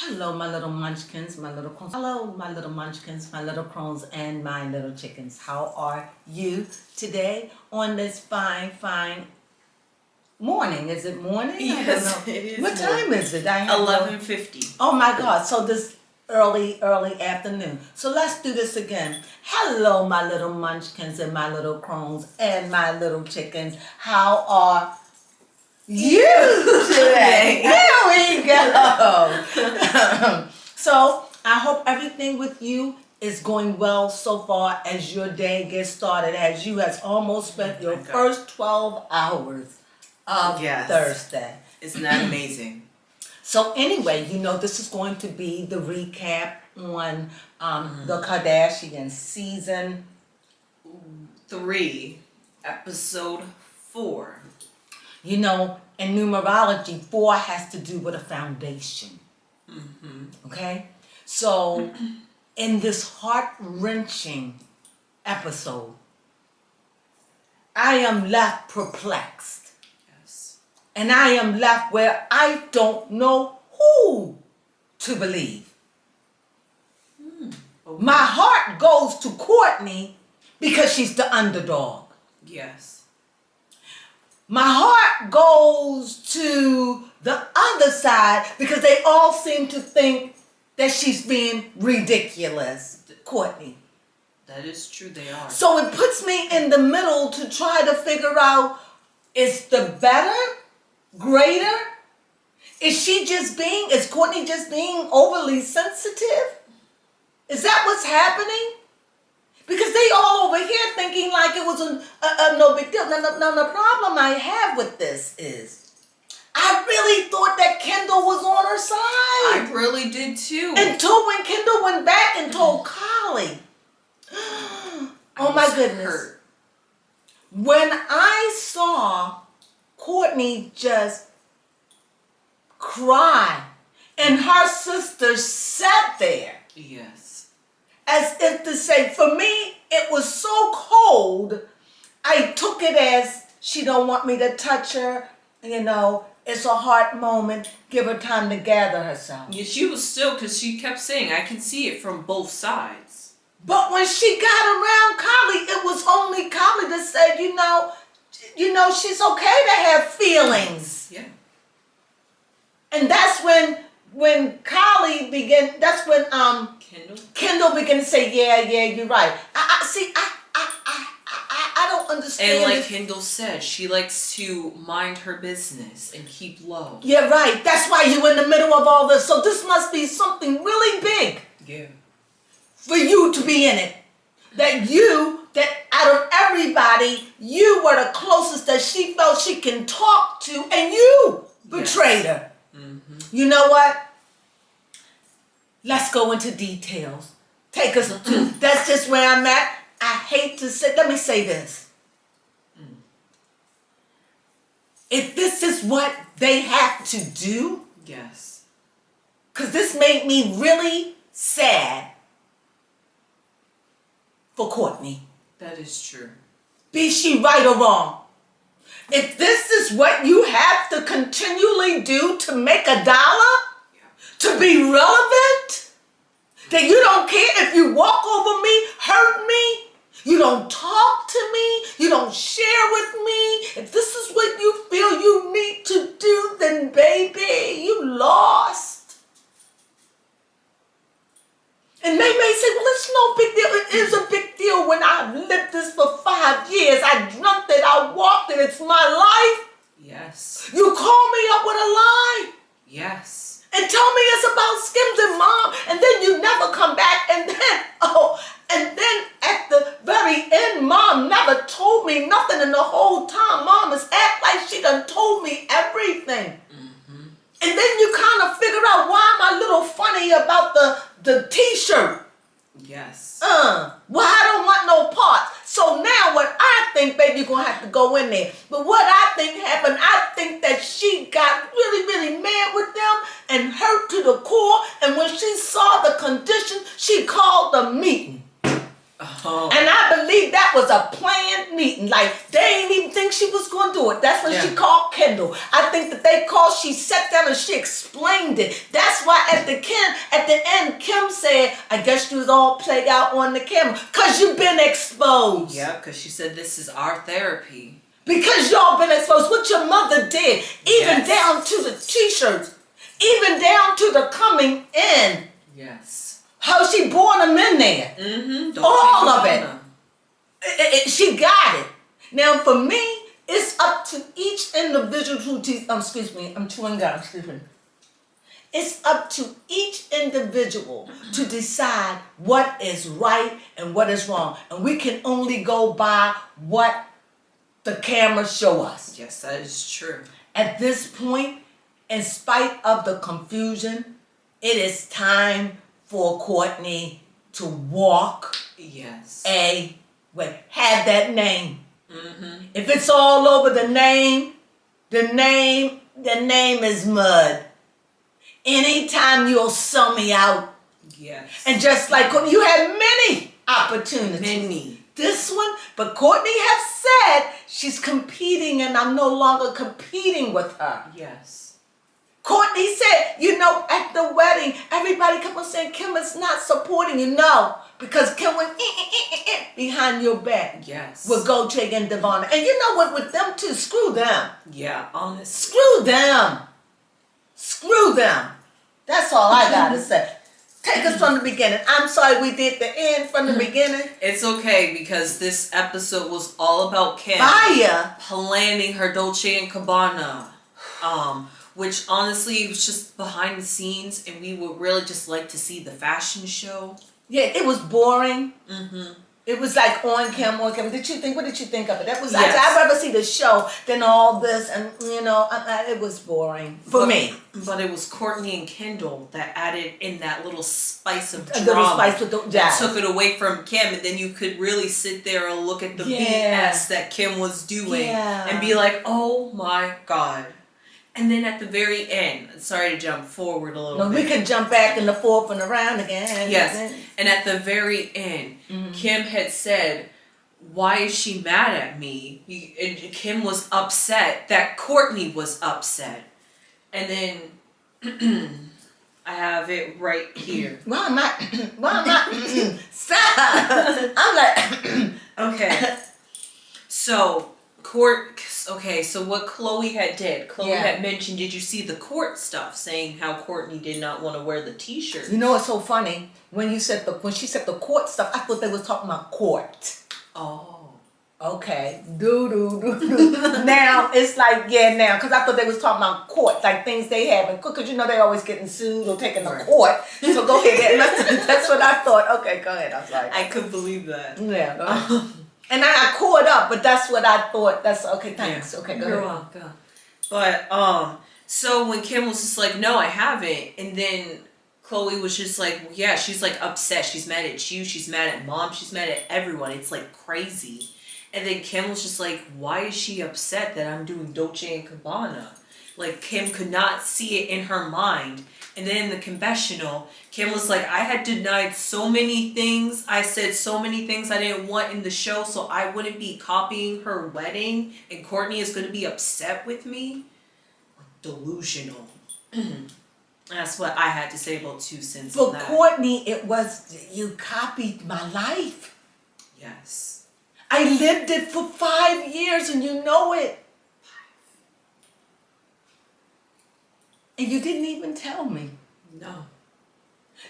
Hello, my little munchkins, my little crones. Hello, my little munchkins, my little crones, and my little chickens. How are you today on this fine morning? Is it morning? Yes, it is. What time is it? 11:50. Oh my God! So this early afternoon. So let's do this again. Hello, my little munchkins and my little crones and my little chickens. How are you today? Here we go. So I hope everything with you is going well so far as your day gets started, as you has almost spent your first 12 hours of Thursday. Isn't that amazing? So anyway, this is going to be the recap on the Kardashians season 3, episode 4. In numerology, 4 has to do with a foundation. Okay? So, in this heart-wrenching episode, I am left perplexed. Yes. And I am left where I don't know who to believe. Okay. My heart goes to Courtney because she's the underdog. Yes. My heart goes to the other side because they all seem to think that she's being ridiculous, Courtney. That is true, they are. So it puts me in the middle to try to figure out, is the better, greater? Is Courtney just being overly sensitive? Is that what's happening? Because they all over here thinking like it was a no big deal. Now, the problem I have with this is, I really thought that Kendall was on her side. I really did too. Until when Kendall went back and told Kylie. Oh my goodness. Hurt. When I saw Courtney just cry and her sister sat there. Yes. As if to say, for me, it was so cold, I took it as she don't want me to touch her. It's a heart moment. Give her time to gather herself. Yeah, she was still, because she kept saying, I can see it from both sides. But when she got around Kylie, it was only Kylie that said, she's okay to have feelings. Yeah. And that's when Kylie began, that's when Kendall began to say, yeah, you're right. I don't understand. And like Kendall said, she likes to mind her business and keep low. Yeah, right. That's why you're in the middle of all this. So this must be something really big. Yeah. For you to be in it. That out of everybody, you were the closest that she felt she can talk to, and you betrayed her. Mm-hmm. You know what? Let's go into details. Take us to, that's just where I'm at. I hate to say, let me say this. If this is what they have to do. Yes. Because this made me really sad for Courtney. That is true. Be she right or wrong. If this is what you have to continually do to make $1, to be relevant, that you don't care if you walk over me, hurt me, you don't talk to me, you don't share with me. If this is what you feel you need to do, then baby, you lost. And they may say, well, it's no big deal. It is a big deal when I've lived this for 5 years. I dreamt it, I walked it, it's my life. Yes. You call me up with a lie. Yes. And tell me it's about Skims and Mom, and then you never come back, and then at the very end, Mom never told me nothing, and the whole time, Mom is act like she done told me everything. Mm-hmm. And then you kind of figure out, why am I a little funny about the t-shirt? Yes. Well, I don't want no parts. So now what I think, baby, you're going to have to go in there. But what I think happened, I think that she got really, really mad with them and hurt to the core. And when she saw the condition, she called a meeting. Oh. And I believe that was a planned meeting. Like, they didn't even think she was going to do it. That's when she called Kendall. I think that they called, she sat down and she explained it. That's why at the At the end, Kim said, I guess you was all played out on the camera. Because you've been exposed. Yeah, because she said this is our therapy. Because y'all been exposed. What your mother did. Even Yes. down to the t-shirts. Even down to the coming in. Yes. How she brought them in there. Mm-hmm. All of it. She got it. Now for me, it's up to each individual excuse me, I'm chewing gum, excuse me. It's up to each individual to decide what is right and what is wrong. And we can only go by what the cameras show us. Yes, that is true. At this point, in spite of the confusion, it is time for Courtney to walk Yes. have that name. Mm-hmm. If it's all over the name is mud. Anytime you'll sell me out. Yes. And just like Courtney, you had many opportunities. Many. This one, but Courtney has said she's competing and I'm no longer competing with her. Yes. Courtney said, at the wedding, everybody kept on saying Kim is not supporting you. No, because Kim went behind your back. Yes. With Goldtrigger and Devonna. And you know what, with them two, screw them. Yeah, honestly. Screw them. Screw them. That's all I gotta say. Take us from the beginning. I'm sorry we did the end from the beginning. It's okay because this episode was all about Kim Fire. planning her Dolce and Gabbana, which honestly was just behind the scenes, and we would really just like to see the fashion show. Yeah, it was boring. Mm-hmm. It was like on cam. What did you think of it? That was, Yes. I'd rather see the show than all this, and it was boring for me. But it was Courtney and Kendall that added in that little spice of A drama. little spice with the that jazz. took it away from Kim, and then you could really sit there and look at the Yeah. BS that Kim was doing Yeah. and be like, oh my God. And then at the very end, sorry to jump forward a little No, bit. we can jump back and forth and around again. Yes, and at the very end, Kim had said, why is she mad at me? And Kim was upset that Courtney was upset. And then I have it right here. Why am I? Stop! I'm like, Okay. So so what Chloe had mentioned, did you see the court stuff saying how Courtney did not want to wear the t-shirt? you know what's so funny? When she said the court stuff, I thought they was talking about court. Oh. Okay. Now it's like, because I thought they was talking about court, like things they have in court, because they always getting sued or taken to court. So go ahead. That's what I thought. Okay, go ahead. I'm sorry. I could believe that. Yeah, go ahead. And I got caught up, but that's what I thought. That's okay. Thanks. Yeah. Okay, go You're ahead. welcome. But so when Kim was just like, no, I haven't, and then Chloe was just like, well, yeah, she's like upset. She's mad at you. She's mad at mom. She's mad at everyone. It's like crazy. And then Kim was just like, why is she upset that I'm doing Dolce and Gabbana? Like Kim could not see it in her mind. And then in the confessional, Kim was like, I had denied so many things. I said so many things I didn't want in the show, so I wouldn't be copying her wedding. And Courtney is going to be upset with me. Delusional. That's what I had to say about 2 cents For on that. Courtney, it was, you copied my life. Yes. I lived it for 5 years and you know it. And you didn't even tell me. No.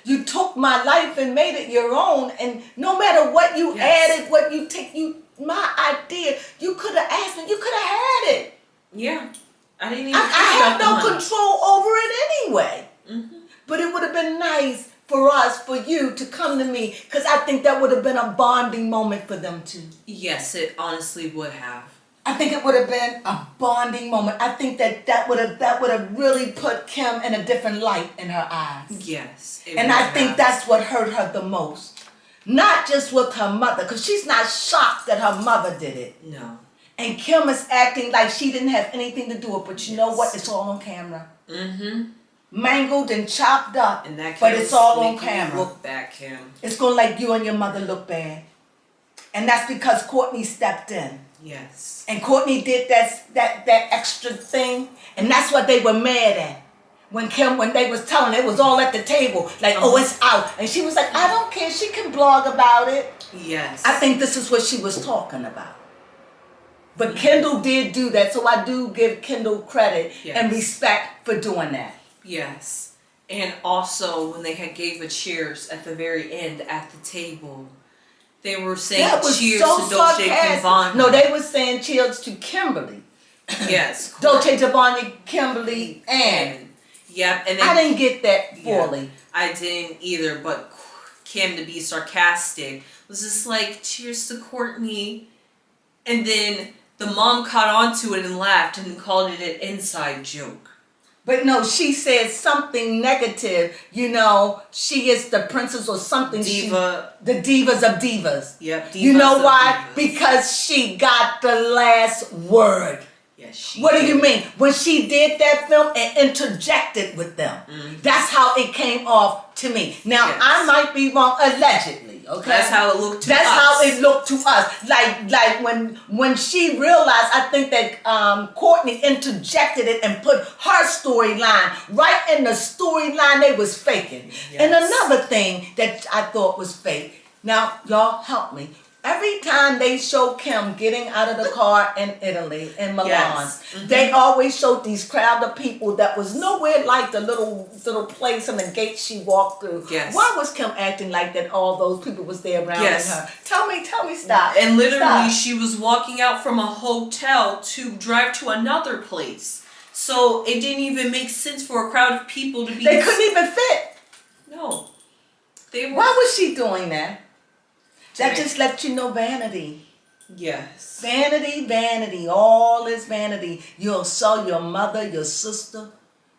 You took my life and made it your own, and no matter what you added, what you take, my idea, you could have asked me, you could have had it. Yeah. I didn't even I had no control over it anyway. Mm-hmm. But it would have been nice for us, for you to come to me, because I think that would have been a bonding moment for them too. Yes, it honestly would have. I think it would have been a bonding moment. I think that would have really put Kim in a different light in her eyes. Yes. And I think that's what hurt her the most. Not just with her mother, because she's not shocked that her mother did it. No. And Kim is acting like she didn't have anything to do with it, but you know what? It's all on camera. Mm-hmm. Mangled and chopped up, And that but it's all on camera. Look back, Kim. It's going to make you and your mother look bad. And that's because Courtney stepped in. Yes. And Courtney did that extra thing, and that's what they were mad at. When they was telling it was all at the table, like, oh, it's out. And she was like, I don't care, she can blog about it. Yes. I think this is what she was talking about. But Kendall did do that, so I do give Kendall credit and respect for doing that. Yes. And also, when they had gave a cheers at the very end at the table, they were saying cheers to Dolce and Gabbana. No, they were saying cheers to Kimberly. Yes. Dolce & Gabbana, Kimberly, and. Yep. And I didn't get that fully. Yeah, I didn't either, but Kim, to be sarcastic, was just like, cheers to Courtney. And then the mom caught on to it and laughed and called it an inside joke. But no, she said something negative. You know, she is the princess or something. Diva. The divas of divas. Yep. You know why? Divas. Because she got the last word. Yes, she What did. do you mean? When she did that film and interjected with them. Mm-hmm. That's how it came off to me. Now, I might be wrong, allegedly. Okay, that's how it looked to us. That's how it looked to us. Like when she realized, I think that Courtney interjected it and put her storyline right in the storyline they was faking. Yes. And another thing that I thought was fake. Now, y'all help me. Every time they show Kim getting out of the car in Italy, in Milan, they always showed these crowd of people that was nowhere like the little place and the gate she walked through. Yes. Why was Kim acting like that? All those people was there around her. Tell me, stop. And literally, she was walking out from a hotel to drive to another place. So it didn't even make sense for a crowd of people to be. They couldn't even fit. No, they were. Why was she doing that? That just lets you know vanity. Yes. Vanity, vanity. All is vanity. You'll sell your mother, your sister,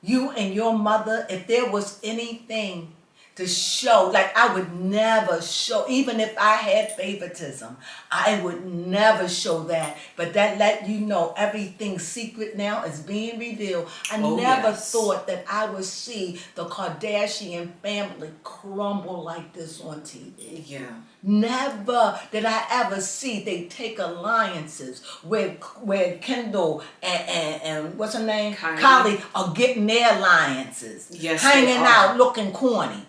you and your mother. If there was anything to show, like I would never show, even if I had favoritism, I would never show that. But that let you know everything secret now is being revealed. I never thought that I would see the Kardashian family crumble like this on TV. Yeah. Never did I ever see they take alliances where Kendall and what's her name? Kylie are getting their alliances. Yes, hanging out looking corny.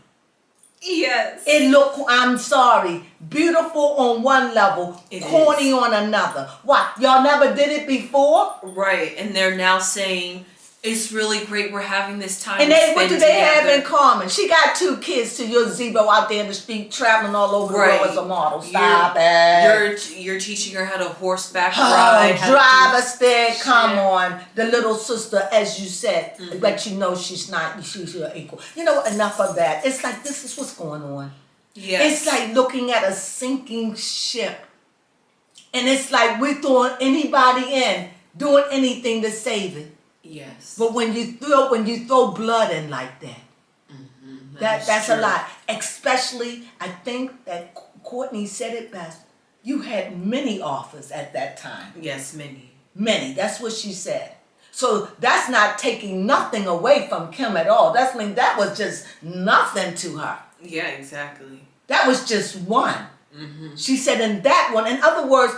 Yes. It look, I'm sorry, beautiful on one level, corny on another. What? Y'all never did it before? Right. And they're now saying, it's really great we're having this time. And what do they have in common? She got 2 kids to your zero out there in the street traveling all over the world as a model. Stop it. You're teaching her how to horseback ride. Drive a stick. Come on. The little sister, as you said, but you know she's your equal. You know, enough of that. It's like this is what's going on. Yes. It's like looking at a sinking ship. And it's like we're throwing anybody in, doing anything to save it. Yes. But when you throw blood in like that, that's a lot. Especially, I think that Courtney said it best. You had many offers at that time. Yes, many. Many. That's what she said. So that's not taking nothing away from Kim at all. That was just nothing to her. Yeah, exactly. That was just one. Mm-hmm. She said in that one. In other words,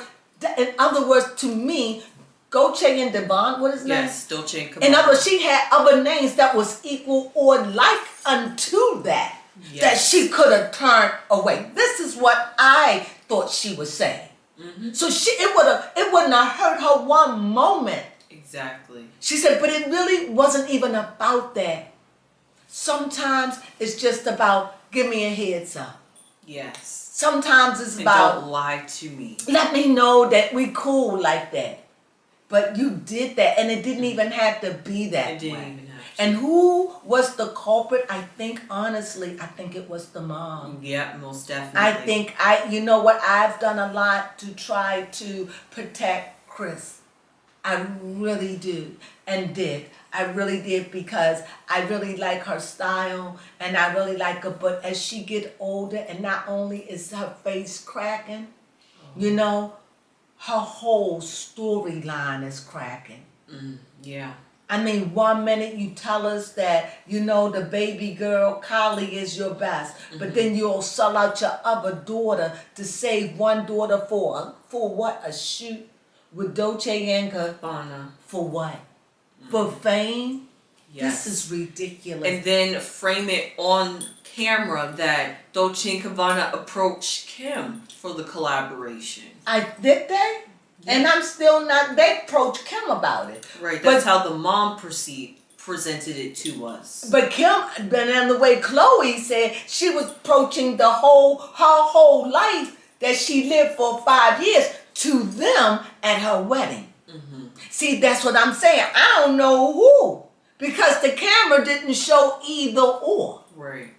to me, Dolce and Gabbana, what is his name? Yes, Dolce and Gabbana. In other words, she had other names that was equal or like unto that, that she could have turned away. This is what I thought she was saying. Mm-hmm. So it wouldn't have hurt her one moment. Exactly. She said, but it really wasn't even about that. Sometimes it's just about give me a heads up. Yes. Sometimes it's about don't lie to me. Let me know that we cool like that. But you did that, and it didn't even have to be that way. It didn't even have to. And who was the culprit? I think it was the mom. Yeah, most definitely. You know what? I've done a lot to try to protect Chris. I really do and did. I really did because I really like her style and I really like her. But as she get older, and not only is her face cracking, you know, her whole storyline is cracking. Yeah. I mean, one minute you tell us that, you know, the baby girl, Kylie, is your best. But then you'll sell out your other daughter to save one daughter for what? A shoot with Dolce and Gabbana. For what? For fame? Yes. This is ridiculous. And then frame it on camera that Dolce & Gabbana approached Kim for the collaboration. Did they? Yeah. And I'm still not. They approached Kim about it. Right. That's how the mom presented it to us. But Kim, then the way Chloe said, she was approaching her whole life that she lived for 5 years to them at her wedding. Mm-hmm. See, that's what I'm saying. I don't know who, because the camera didn't show either or. Right.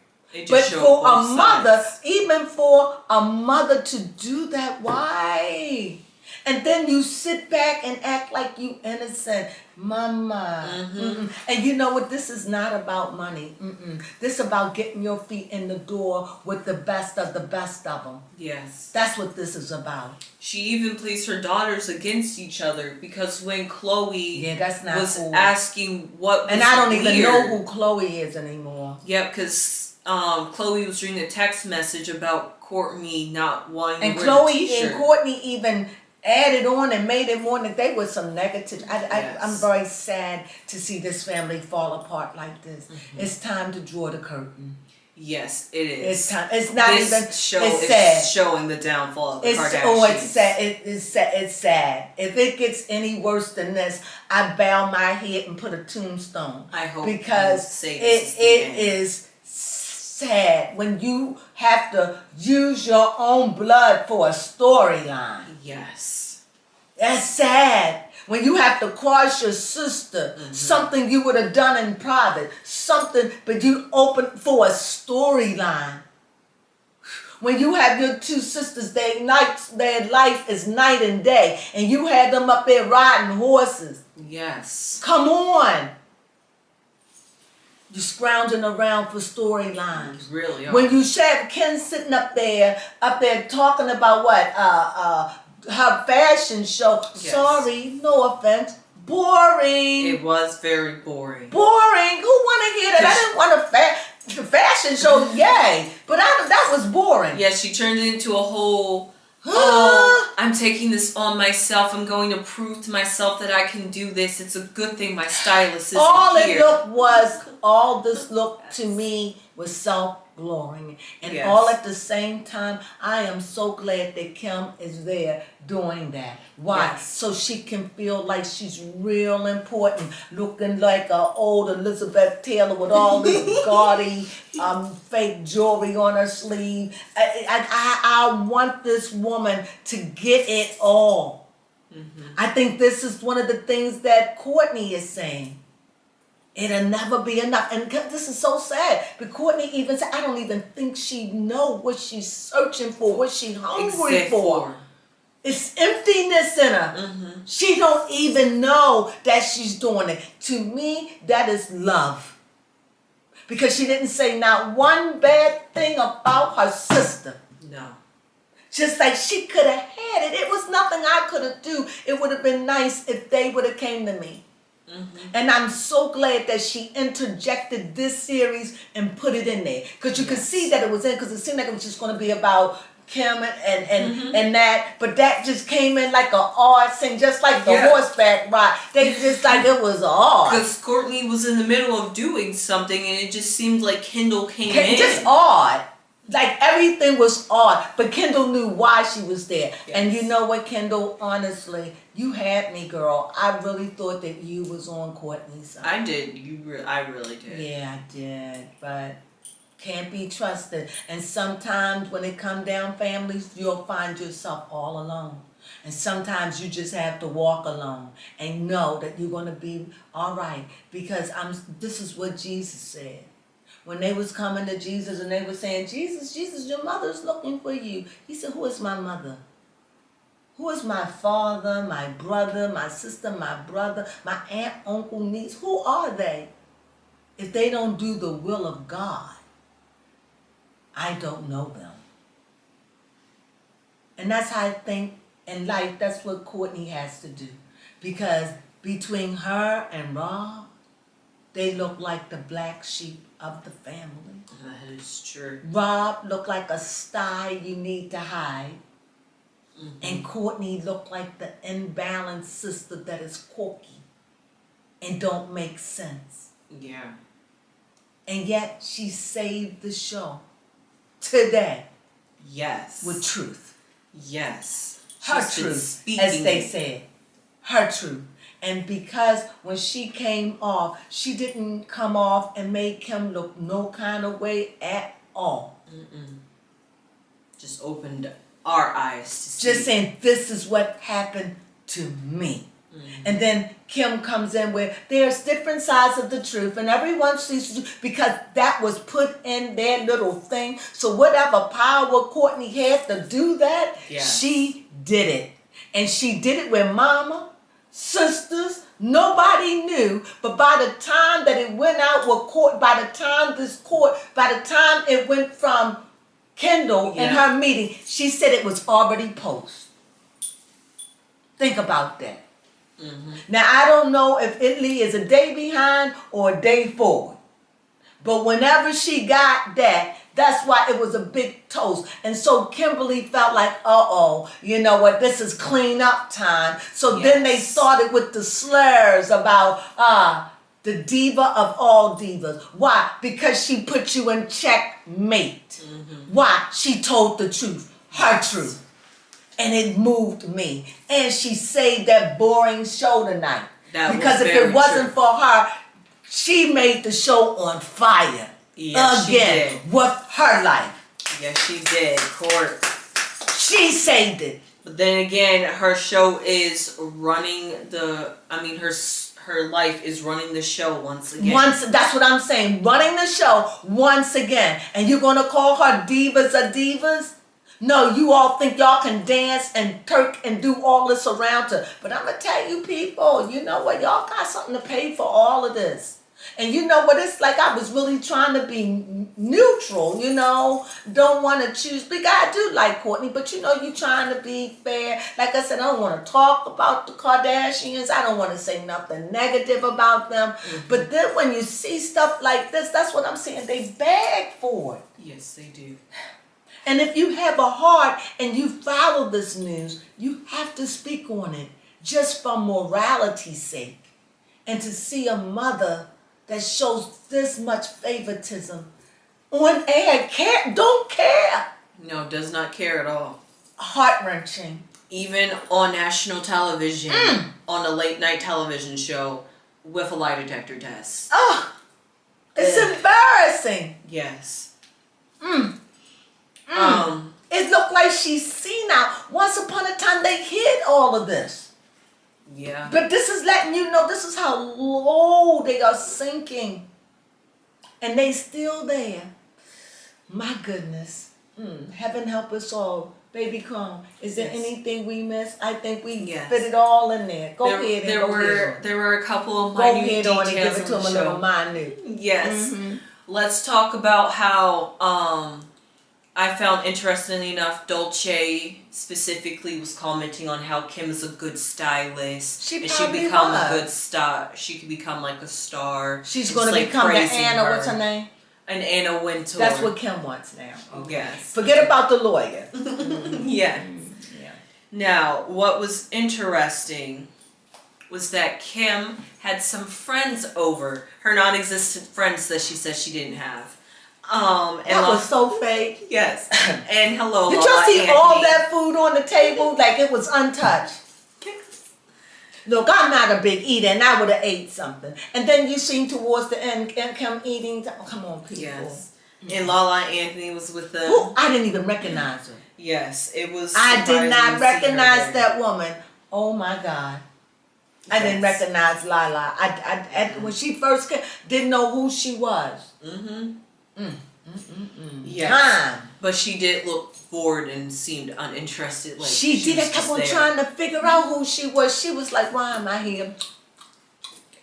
But for a mother, even for a mother to do that, why? And then you sit back and act like you innocent. Mama. Mm-hmm. And you know what? This is not about money. This is about getting your feet in the door with the best of them. Yes. That's what this is about. She even placed her daughters against each other because when Chloe that's not was cool. Asking what was and I don't weird, even know who Chloe is anymore. Yeah, because Chloe was reading a text message about Courtney not wanting and to wear Chloe the t-shirt. And Courtney even added on and made it more that they were some negative. I'm very sad to see this family fall apart like this. Mm-hmm. It's time to draw the curtain. Yes, it is. It's time. It's not this even. Show it's is sad. Showing the downfall of the Kardashians. Oh, it's sad. It's sad. It's sad. If it gets any worse than this, I bow my head and put a tombstone. I hope because it is sad when you have to use your own blood for a storyline. Yes. That's sad. When you have to cross your sister, something you would have done in private, but you open for a storyline. When you have your two sisters, their life is night and day, and you had them up there riding horses. Yes. Come on. You're scrounging around for storylines. You really are. When you have Ken sitting up there talking about what? Her fashion show. Yes. Sorry, no offense. Boring. It was very boring. Boring. Who want to hear that? I didn't want a fashion show. Yay! But that was boring. Yeah, she turned it into a whole. I'm taking this on myself. I'm going to prove to myself that I can do this. It's a good thing my stylist isn't here. All this looked to me was self-glorying. And all at the same time, I am so glad that Kim is there doing that. Why? Yes. So she can feel like she's real important, looking like an old Elizabeth Taylor with all this gaudy fake jewelry on her sleeve. I want this woman to get it all. Mm-hmm. I think this is one of the things that Courtney is saying. It'll never be enough. And this is so sad. But Courtney even said, I don't even think she know what she's searching for, what she's hungry for. It's emptiness in her. Mm-hmm. She don't even know that she's doing it. To me, that is love. Because she didn't say not one bad thing about her sister. No. Just like she could have had it. It was nothing I could have do. It would have been nice if they would have came to me. Mm-hmm. And I'm so glad that she interjected this series and put it in there. Because you could see that it was in, because it seemed like it was just going to be about Kim and that. But that just came in like an odd thing, just like the horseback ride. They just like it was odd. Because Courtney was in the middle of doing something and it just seemed like Kendall came in. Just odd. Like everything was odd, but Kendall knew why she was there. Yes. And you know what, Kendall, honestly, you had me, girl. I really thought that you was on Courtney's side. I did. I really did. Yeah, I did. But can't be trusted. And sometimes when it come down families, you'll find yourself all alone. And sometimes you just have to walk alone and know that you're going to be all right. Because this is what Jesus said. When they was coming to Jesus and they were saying, Jesus, your mother's looking for you. He said, who is my mother? Who is my father, my brother, my sister, my brother, my aunt, uncle, niece? Who are they? If they don't do the will of God, I don't know them. And that's how I think in life, that's what Courtney has to do. Because between her and Rob, they look like the black sheep of the family. That is true. Rob looked like a sty you need to hide. Mm-hmm. And Courtney looked like the imbalanced sister that is quirky and don't make sense. Yeah. And yet she saved the show today Yes. with truth. Yes. Her She's been truth, speaking as they it. said. Her truth. And because when she came off, she didn't come off and make him look no kind of way at all. Just opened our eyes to see. Just saying, this is what happened to me. And then Kim comes in where there's different sides of the truth, and everyone sees the truth because that was put in their little thing. So whatever power Courtney had to do that, she did it. And she did it with mama, sisters, nobody knew. But by the time that it went out with court, by the time it went from Kendall and her meeting, she said it was already post. Think about that. Now, I don't know if Italy is a day behind or a day forward. But whenever she got that, that's why it was a big toast. And so Kimberly felt like, you know what, this is clean up time. So then they started with the slurs about the diva of all divas. Why? Because she put you in checkmate. Why? She told the truth, her truth. And it moved me. And she saved that boring show tonight. Because if it wasn't for her, she made the show on fire. Yes, again, with her life. Yes, she did. Court. She saved it. But then again, her show is running her life is running the show once again. That's what I'm saying. Running the show once again. And you're going to call her divas or divas? No, you all think y'all can dance and twerk and do all this around her. But I'm going to tell you people, you know what? Y'all got something to pay for all of this. And you know what it's like? I was really trying to be neutral, you know. Don't want to choose. But I do like Courtney, but you know, you trying to be fair. Like I said, I don't want to talk about the Kardashians. I don't want to say nothing negative about them. But then when you see stuff like this, that's what I'm saying. They beg for it. Yes, they do. And if you have a heart and you follow this news, you have to speak on it just for morality's sake. And to see a mother that shows this much favoritism on air, don't care. No, does not care at all. Heart-wrenching. Even on national television, on a late night television show with a lie detector test. Oh, it's embarrassing. Yes. It looked like she's seen now. Once upon a time, they hid all of this. Yeah. But this is letting you know this is how low they are sinking. And they still there. My goodness. Heaven help us all. Baby Crone, is there anything we missed? I think we fit it all in there. Go ahead and there were a couple of go minute ahead details on and give it to on them the a show. little minute. Yes. Let's talk about how I found interestingly enough, Dolce specifically was commenting on how Kim is a good stylist. She could become a good star. She could become like a star. She's going to become the Anna. What's her name? An Anna Wintour. That's what Kim wants now. Okay. Yes. Forget about the lawyer. Yes. Yeah. Now, what was interesting was that Kim had some friends over, her non-existent friends that she said she didn't have. That was so fake. Yes. And hello, did y'all see all that food on the table like it was untouched? Look, I'm not a big eater, and I would have ate something. And then you seen towards the end, Kim eating. Oh, come on, people. Yes. And Lala Anthony was with them. Who? I didn't even recognize her. Yes, it was. I did not recognize that woman. Oh my God. I didn't recognize Lala. I when she first came, didn't know who she was. Yes. But she did look bored and seemed uninterested. Like she did. I kept on trying to figure out who she was. She was like, "Why am I here?"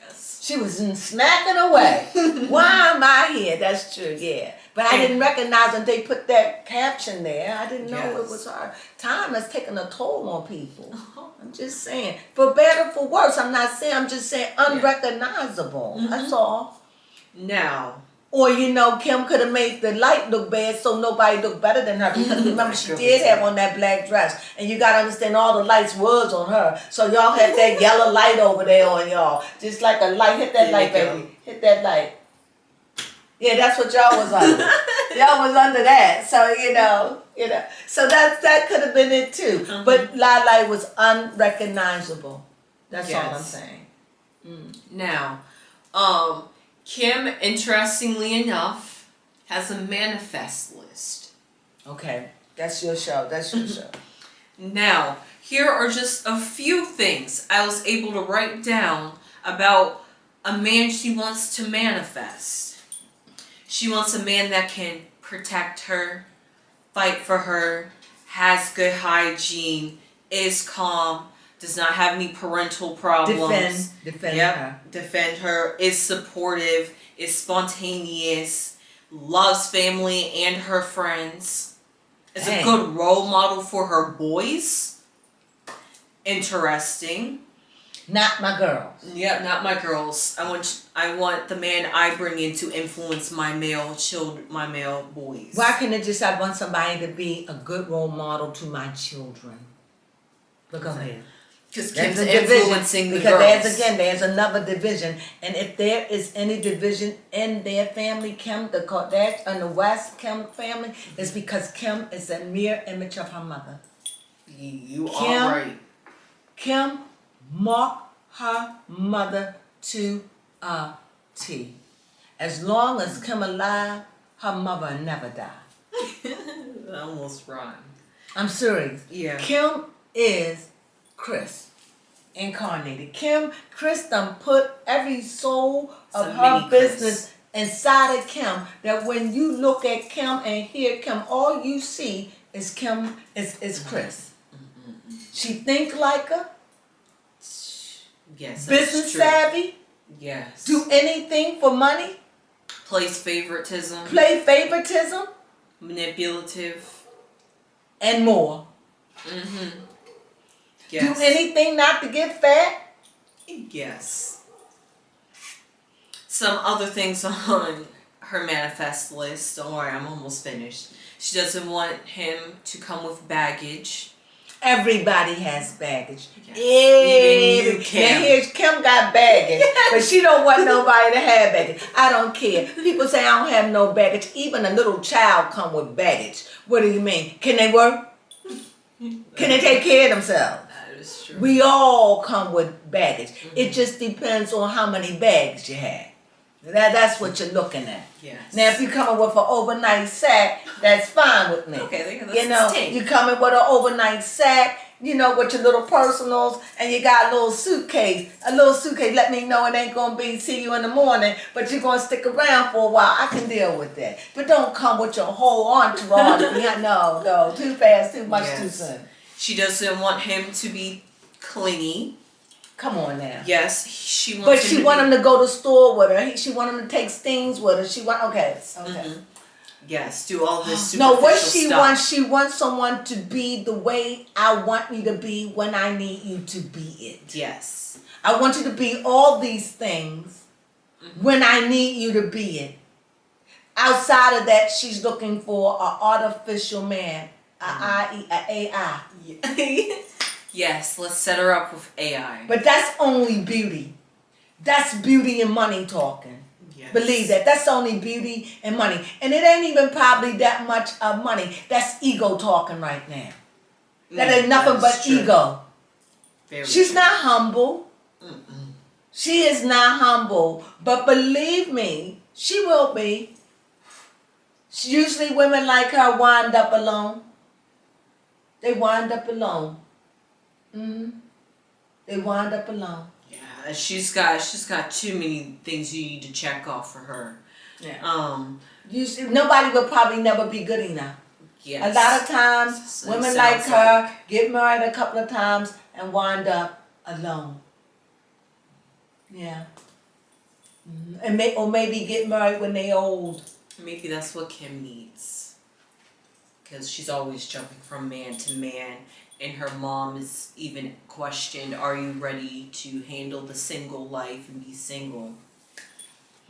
Yes. She was smacking away. Why am I here? That's true. Yeah. But I didn't recognize them. They put that caption there. I didn't know it was her. Time has taken a toll on people. I'm just saying. For better, for worse. I'm not saying. I'm just saying unrecognizable. That's all. Now. Or, you know, Kim could have made the light look bad so nobody looked better than her. Because remember, she did have on that black dress. And you got to understand all the lights was on her. So y'all had that yellow light over there on y'all. Just like a light. Hit that light, baby. hit that light. Yeah, that's what y'all was under. Y'all was under that. So, So that could have been it too. Mm-hmm. But Lala was unrecognizable. That's all I'm Yes. saying. Now, Kim, interestingly enough, has a manifest list. Okay. That's your show. That's your show. Now, here are just a few things I was able to write down about a man she wants to manifest. She wants a man that can protect her, fight for her, has good hygiene, is calm, does not have any parental problems. Defend her. Defend her, is supportive, is spontaneous, loves family and her friends, is a good role model for her boys. Interesting. Not my girls. Yep, not my girls. I want the man I bring in to influence my male boys. Why can't it just I want somebody to be a good role model to my children? But go ahead. Because There's Kim's a division, influencing the because girls. there's another division, and if there is any division in their family, Kim, the Kardashians, and the West Kim family, is because Kim is a mere image of her mother. You Kim, are right. Kim marked her mother to a T. As long as Kim alive, her mother will never die. That almost rhymed. I'm serious. Yeah. Kim is Chris incarnated. Chris done put every soul of her business inside of Kim, that when you look at Kim and hear Kim, all you see is Kim is Chris. She think like her. Yes. Business savvy. Yes. Do anything for money. Plays favoritism. Play favoritism. Manipulative. And more. Mm-hmm. Yes. Do anything not to get fat. Yes. Some other things on her manifest list. Don't worry, I'm almost finished. She doesn't want him to come with baggage. Everybody has baggage. Yes. Even you, Kim. Now here's Kim got baggage, but she don't want nobody to have baggage. I don't care. People say I don't have no baggage. Even a little child come with baggage. What do you mean? Can they work? Can they take care of themselves? That is true. We all come with baggage. It just depends on how many bags you have. That's what you're looking at. Yes. Now, if you're coming with an overnight sack, that's fine with me. Okay, that's you're coming with an overnight sack, with your little personals, and you got a little suitcase. Let me know it ain't going to see you in the morning, but you're going to stick around for a while. I can deal with that. But don't come with your whole entourage. No, too fast, too much, too soon. She doesn't want him to be clingy. Come on now. Yes, she wants. But she want him to go to the store with her. She want him to take things with her. Okay. Mm-hmm. Yes, do all this superficial No, what she stuff. wants, she wants someone to be the way I want you to be when I need you to be it. Yes. I want you to be all these things when I need you to be it. Outside of that, she's looking for an artificial man, an AI. Yes, let's set her up with AI. But that's only beauty. That's beauty and money talking. Yes. Believe that. That's only beauty and money. And it ain't even probably that much of money. That's ego talking right now. That ain't nothing but true. ego. She's true. not humble. Mm-mm. She is not humble. But believe me, she will be. Usually women like her wind up alone. They wind up alone. They wind up alone. Yeah, she's got too many things you need to check off for her. Yeah. Nobody will probably never be good enough. Yes. A lot of times, women like her get married a couple of times and wind up alone. Yeah. And maybe get married when they old. Maybe that's what Kim needs. Because she's always jumping from man to man. And her mom is even questioned, are you ready to handle the single life and be single?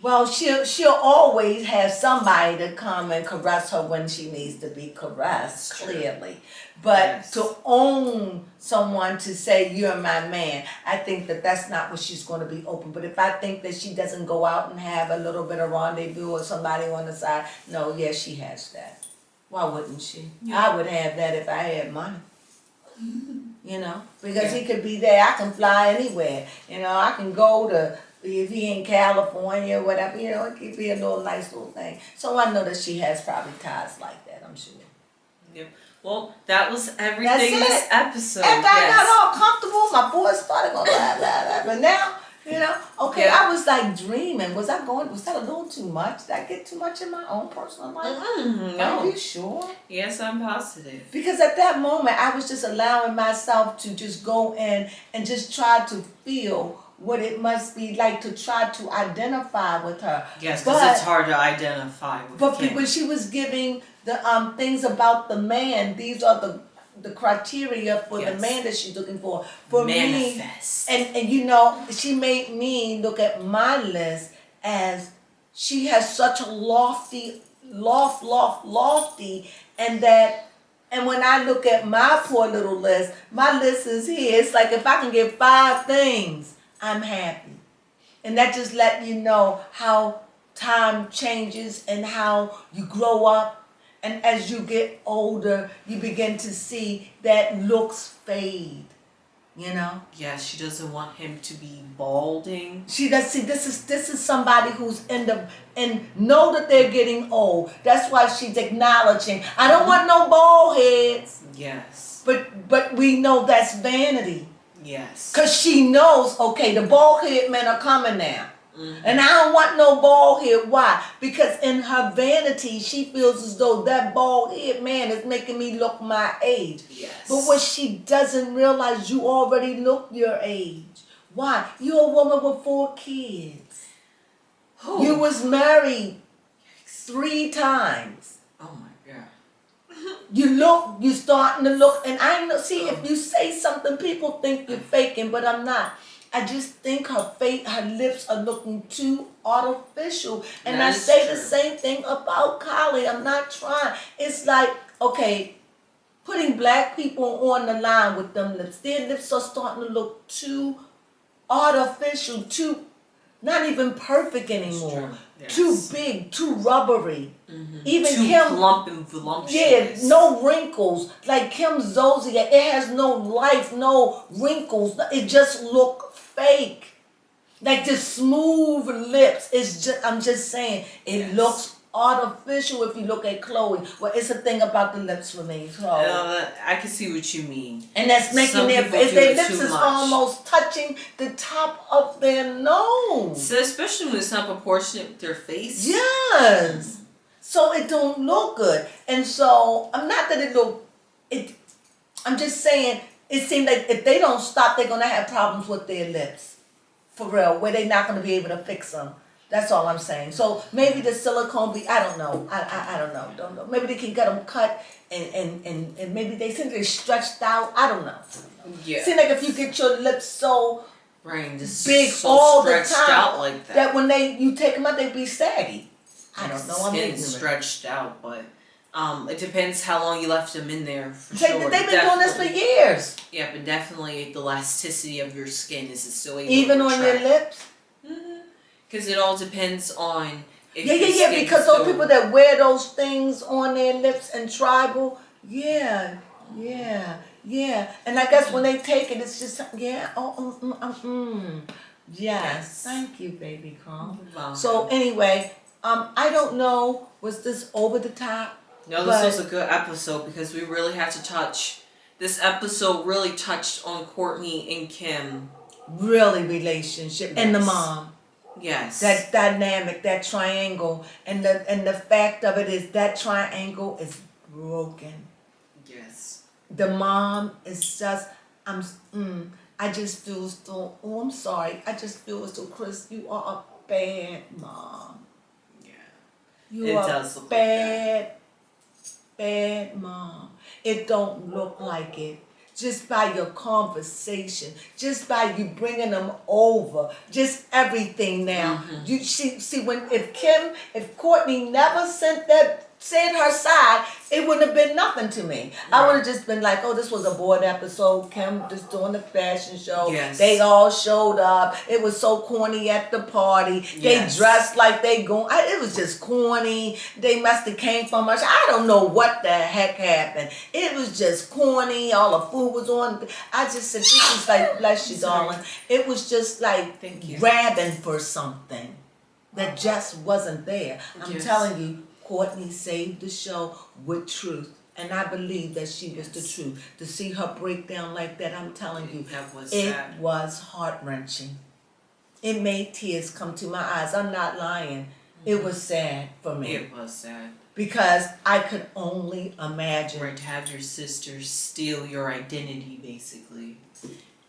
Well, she'll always have somebody to come and caress her when she needs to be caressed, That's true. clearly. But Yes. to own someone to say you're my man, I think that that's not what she's going to be open. But if I think that she doesn't go out and have a little bit of rendezvous or somebody on the side, no, yes, she has that. Why wouldn't she? Yeah. I would have that if I had money. You know, because Yeah. he could be there. I can fly anywhere. You know, I can go to, if he in California or whatever, you know, it could be a little nice little thing. So I know that she has probably ties like that, I'm sure. Yep. Well, that was everything That's in this it. episode. After I Yes. got all comfortable, my boys started going blah, blah, blah. But now, you know, okay, Yeah. I was like dreaming. Was that a little too much? Did I get too much in my own personal life? No. Are you sure? Yes, I'm positive. Because at that moment, I was just allowing myself to just go in and just try to feel what it must be like to try to identify with her. Yes, because it's hard to identify with But Kim. when she was giving the things about the man, these are the criteria for the Yes. man that she's looking for. For Manifest. me, and you know, she made me look at my list as she has such a lofty, and that, and when I look at my poor little list, my list is here. It's like if I can get 5 things, I'm happy. And that just let you know how time changes and how you grow up. And as you get older, you begin to see that looks fade. You know? Yes, she doesn't want him to be balding. She does see this is somebody who's in the and know that they're getting old. That's why she's acknowledging. I don't want no bald heads. Yes. But we know that's vanity. Yes. Cause she knows, okay, the bald head men are coming now. And I don't want no bald head. Why? Because in her vanity, she feels as though that bald head man is making me look my age. Yes. But what she doesn't realize, you already look your age. Why? You're a woman with 4 kids. Oh. You was married 3 times. Oh my God. You starting to look, and I know, see, if you say something, people think you're faking, but I'm not. I just think her lips are looking too artificial. And I That is say true. the same thing about Kylie. I'm not trying. It's like, okay, putting black people on the line with them lips. Their lips are starting to look too artificial, too, not even perfect anymore. Yes. Too big, too rubbery. Even Too Kim, plump and voluptuous. yeah, no wrinkles. Like Kim Zolciak, it has no life, no wrinkles. It just look fake. Like the smooth lips. It's just, I'm just saying, it Yes. looks artificial if you look at Chloe. Well, it's a thing about the lips for me. So. I can see what you mean. And that's making Some their people face, do their it lips too is much. almost touching the top of their nose. So especially when it's not proportionate with their face. Yes. So it don't look good. And so I'm not that I'm just saying it seems like if they don't stop, they're gonna have problems with their lips. For real, where they're not gonna be able to fix them. That's all I'm saying. So maybe the silicone I don't know. I don't know. Don't know. Maybe they can get them cut and maybe they think they're stretched out. I don't know. Yeah. Seems like if you get your lips so Brain just big so all the stretched time out like that. when you take them out, they be saggy. I don't know. I'm Skin ignorant. stretched out, but it depends how long you left them in there. For They've sure. been doing this for years. Yeah, but definitely the elasticity of your skin is still able Even to on your lips. Because it all depends on if Yeah. your skin Because is those still- people that wear those things on their lips and tribal, yeah. And I guess when they take it, it's just yeah. Yes. Thank you, baby Crone. Wow. So anyway, I don't know. Was this over the top? No, this was a good episode because we really had to touch. This episode really touched on Courtney and Kim. Really relationship and the Yes. mom. Yes. That dynamic, that triangle, and the fact of it is that triangle is broken. Yes. The mom is just I just feel so. Oh, I'm sorry. I just feel so. Chris, you are a bad mom. Yeah. You It are does look bad mom. It don't look like it. just by your conversation, just by you bringing them over, just everything now. You see when if Courtney never said her side, it wouldn't have been nothing to me. I would have just been like, oh, this was a bored episode. Kim just doing the fashion show. Yes. They all showed up. It was so corny at the party. They dressed like they going. It was just corny. They must have came from us. I don't know what the heck happened. It was just corny. All the food was on. I just said, this is like, bless you, darling. It was just like grabbing for something that just wasn't there. I'm telling you, Courtney saved the show with truth. And I believe that she was the truth. To see her break down like that, I'm telling you, it was heart-wrenching. It made tears come to my eyes. I'm not lying. It was sad for me. It was sad. Because I could only imagine. Right, to have your sister steal your identity, basically.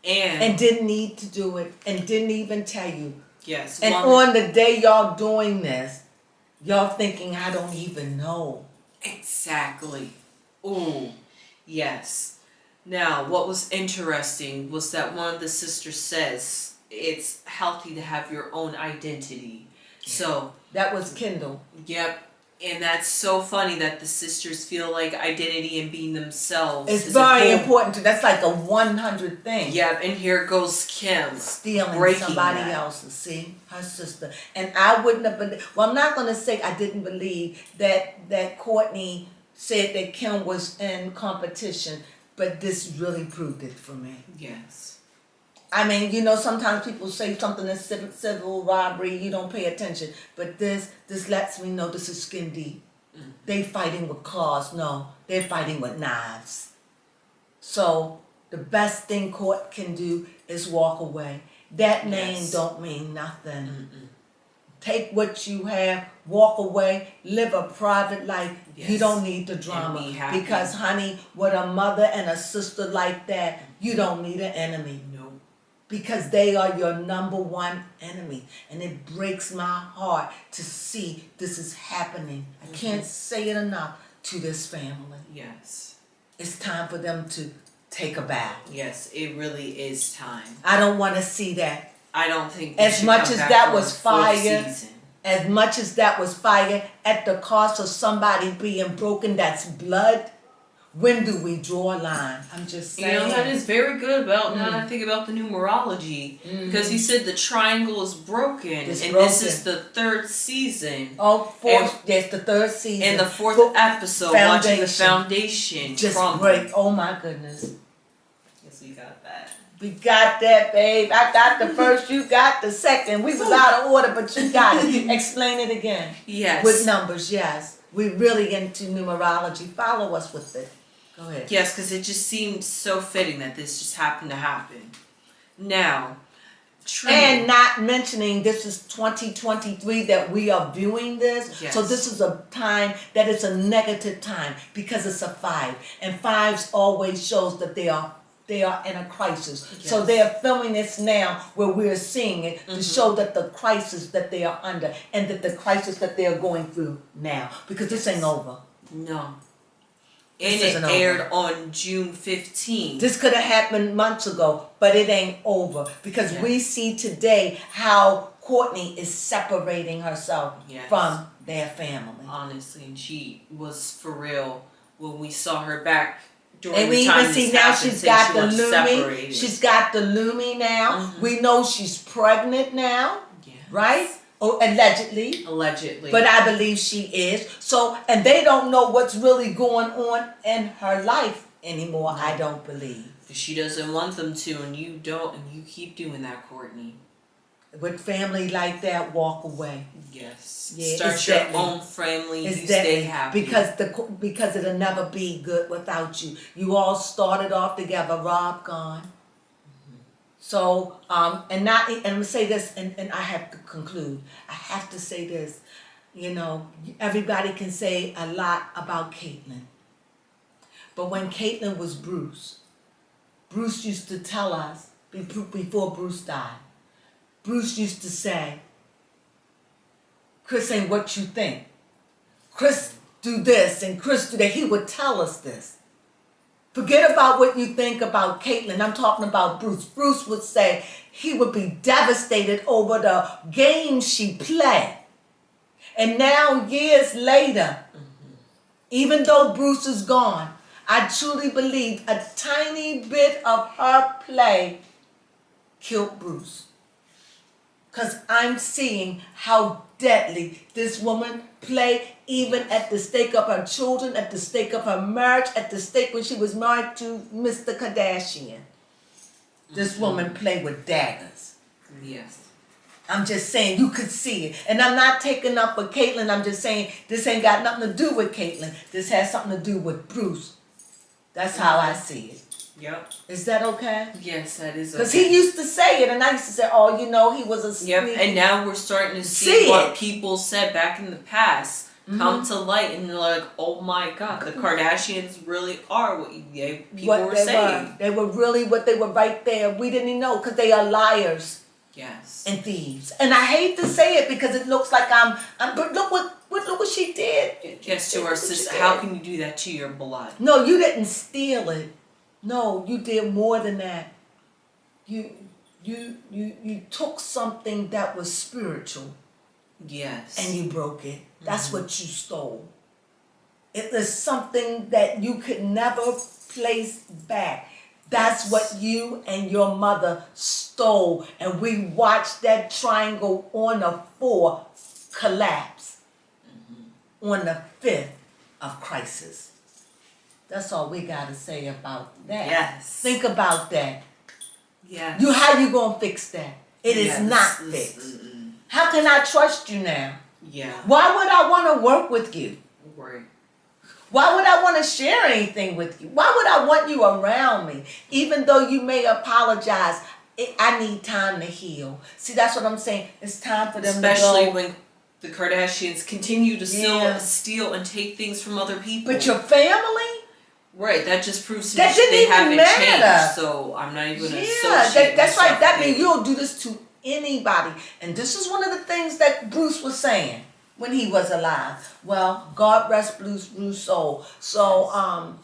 And didn't need to do it. And didn't even tell you. Yes. And on the day y'all doing this, y'all thinking I don't even know. Exactly. Ooh, yes. Now, what was interesting was that one of the sisters says it's healthy to have your own identity. So that was Kendall. Yep. And that's so funny that the sisters feel like identity and being themselves is very important to. That's like a 100 thing. Yep. And here goes Kim stealing somebody else's. See, her sister. And I wouldn't have been. Well, I'm not going to say I didn't believe that Courtney said that Kim was in competition, but this really proved it for me. Yes. I mean, you know, sometimes people say something in civil robbery, you don't pay attention. But this lets me know this is skin deep. They fighting with claws. No, they're fighting with knives. So the best thing court can do is walk away. That name don't mean nothing. Take what you have, walk away, live a private life. You don't need the drama. Because, honey, with a mother and a sister like that, you don't need an enemy. No. Because they are your number one enemy. And it breaks my heart to see this is happening. I can't say it enough to this family. Yes. It's time for them to take a bow. Yes, it really is time. I don't want to see that. I don't think as much as that was fire, as much as that was fire at the cost of somebody being broken, that's blood. When do we draw a line? I'm just saying. You know, that is very good about, now that I think about the numerology. Because you said the triangle is broken. This is the third season. Oh, fourth, yes, the third season. And the fourth episode, watching the foundation just crumble. break. Oh my goodness. Yes, we got that. We got that, babe. I got the first, you got the second. We was out of order, but you got it. Explain it again. Yes. With numbers, yes. We're really into numerology. Follow us with it. Go ahead. Yes, because it just seemed so fitting that this just happened to happen. Now, and not mentioning this is 2023 that we are viewing this. Yes. So this is a time that is a negative time because it's a 5. And 5s always shows that they are in a crisis. Yes. So they are filming this now where we're seeing it to show that the crisis that they are under and that the crisis that they are going through now. Because this ain't over. No. And it aired on June 15th. This could have happened months ago, but it ain't over. Because we see today how Courtney is separating herself from their family. Honestly, and she was for real when we saw her back during and we the time even see now she's got the Lumi. She's got the Lumi now. We know she's pregnant now, right? Oh, allegedly. Allegedly. But I believe she is. So, and they don't know what's really going on in her life anymore, I don't believe. She doesn't want them to, and you don't, and you keep doing that, Courtney. With family like that, walk away. Yes. Yeah, start your own family. You stay happy. Because it'll never be good without you. You all started off together. Rob gone. So, and I'm going to say this, and I have to conclude. I have to say this. You know, everybody can say a lot about Caitlyn. But when Caitlyn was Bruce used to tell us, before Bruce died, Bruce used to say, Chris ain't what you think. Chris do this and Chris do that. He would tell us this. Forget about what you think about Caitlyn. I'm talking about Bruce. Bruce would say he would be devastated over the game she played. And now, years later, even though Bruce is gone, I truly believe a tiny bit of her play killed Bruce. Because I'm seeing how deadly this woman played, even at the stake of her children, at the stake of her marriage, at the stake when she was married to Mr. Kardashian. This woman played with daggers. Yes. I'm just saying, you could see it. And I'm not taking up for Caitlyn. I'm just saying, this ain't got nothing to do with Caitlyn. This has something to do with Bruce. That's how I see it. Yep. Is that okay? Yes, that is okay. Because he used to say it, and I used to say, oh, you know, he was a Yep, sneaky. and now we're starting to see what people said back in the past come to light, and they're like, oh my God, the Kardashians really are what people were saying. They were really what they were right there. We didn't even know, because they are liars. Yes. And thieves. And I hate to say it because it looks like but look what she did. Yes, to our sister. How can you do that to your blood? No, you didn't steal it. No, you did more than that. You took something that was spiritual. Yes. And you broke it. That's what you stole. It is something that you could never place back. That's what you and your mother stole. And we watched that triangle on the 4 collapse. On the 5th of crisis. That's all we got to say about that. Yes. Think about that. Yes. How you going to fix that? It is not fixed. How can I trust you now? Yeah. Why would I want to work with you? Right. Why would I want to share anything with you? Why would I want you around me? Even though you may apologize, I need time to heal. See, that's what I'm saying. It's time for them Especially to go. when the Kardashians continue to still steal and take things from other people. But your family? Right, that just proves to That me didn't they even haven't matter. changed, so I'm not even going to Yeah, associate that's right. myself That with means it. you'll do this to anybody. And this is one of the things that Bruce was saying when he was alive. Well, God rest Bruce's soul. So,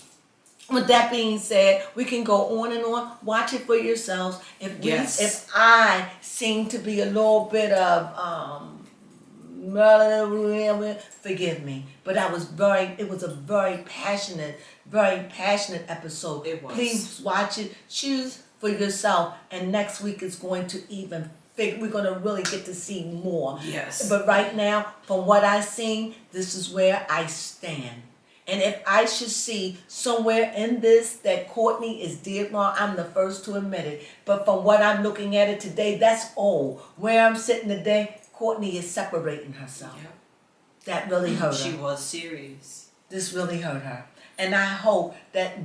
with that being said, we can go on and on. Watch it for yourselves. If I seem to be a little bit of forgive me, but it was a very passionate episode. It was. Please watch it, choose for yourself, and next week is going to we're going to really get to see more. Yes. But right now, from what I've seen, this is where I stand. And if I should see somewhere in this that Courtney is dead wrong, I'm the first to admit it. But from what I'm looking at it today, that's old. Where I'm sitting today, Courtney is separating herself. Yep. That really hurt her. She was serious. This really hurt her. And I hope that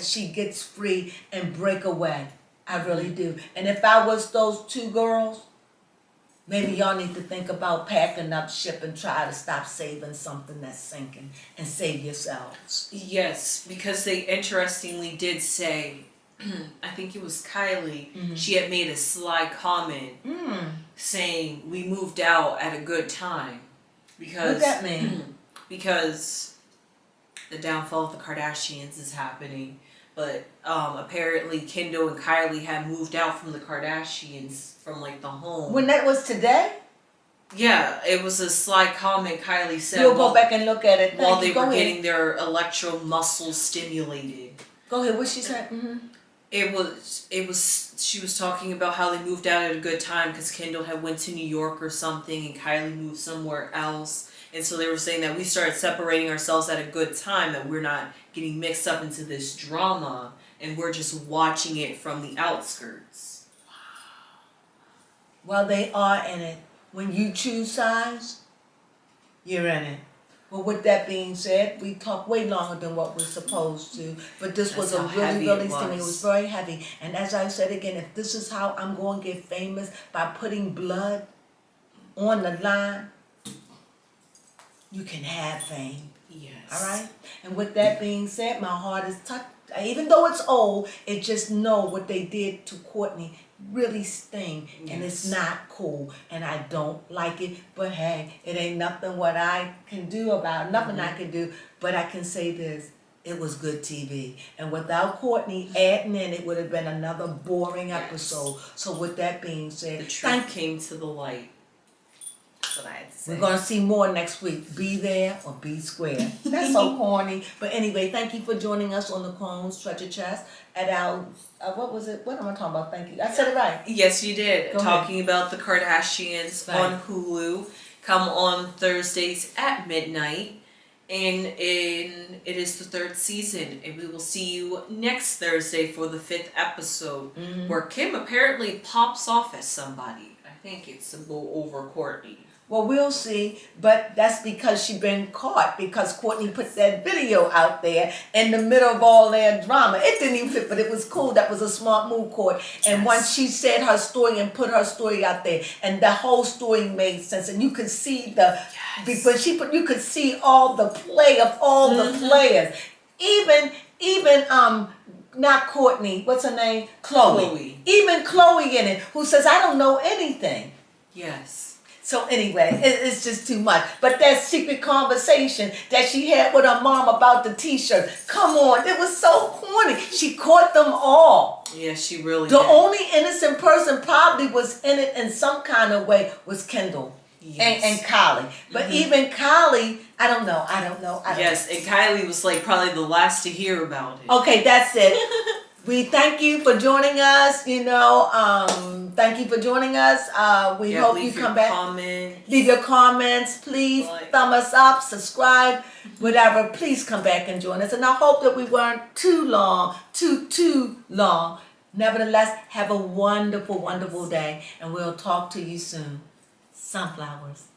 she gets free and break away. I really do. And if I was those 2 girls, maybe y'all need to think about packing up ship and try to stop saving something that's sinking and save yourselves. Yes, because they interestingly did say, I think it was Kylie, she had made a sly comment saying, we moved out at a good time. Because, what that mean? Because the downfall of the Kardashians is happening. But apparently Kendall and Kylie had moved out from the Kardashians from like the home. When that was today? Yeah, it was a sly comment Kylie said. You'll go back and look at it. While they were getting their electro muscles stimulated. Go ahead, what she said? It was, she was talking about how they moved out at a good time because Kendall had went to New York or something and Kylie moved somewhere else. And so they were saying that we started separating ourselves at a good time, that we're not getting mixed up into this drama and we're just watching it from the outskirts. Well, they are in it. When you choose sides, you're in it. Well, with that being said, we talked way longer than what we're supposed to. But this was a really stinging. It was very heavy. And as I said again, if this is how I'm going to get famous, by putting blood on the line, you can have fame. Yes. All right? And with that being said, my heart is touched. Even though it's old, it just know what they did to Courtney really sting. Yes. And it's not cool. And I don't like it. But hey, it ain't nothing what I can do about it. Nothing I can do. But I can say this. it was good TV. And without Courtney adding in, it would have been another boring episode. So with that being said, The truth came to the light. That's what I had to say. we're going to see more next week. Be there or be square. That's so corny. But anyway, thank you for joining us on the Crone Treasure Chest at our, what was it? What am I talking about? Thank you. I said it right. Yes, you did. Go Talking about the Kardashians Right. on Hulu. Come on Thursdays at midnight. And it is the 3rd season. And we will see you next Thursday for the 5th episode. Where Kim apparently pops off as somebody. I think it's a little over Courtney. Well, we'll see, but that's because she been caught, because Courtney put that video out there in the middle of all their drama. It didn't even fit, but it was cool. That was a smart move, Court. And once she said her story and put her story out there, and the whole story made sense, and you could see because you could see all the play of all the players, even not Courtney, what's her name? Chloe. Even Chloe in it, who says, I don't know anything. Yes. So anyway, it's just too much. But that secret conversation that she had with her mom about the T-shirt, come on, it was so corny. She caught them all. Yeah, she really The did. only innocent person probably was in it in some kind of way was Kendall and Kylie. But even Kylie, I don't know. Yes, and Kylie was like probably the last to hear about it. Okay, that's it. We thank you for joining us. Thank you for joining us. We hope you come back. Leave your comments, please. Thumb us up, subscribe, whatever. Please come back and join us. And I hope that we weren't too long. Nevertheless, have a wonderful, wonderful day. And we'll talk to you soon. Sunflowers.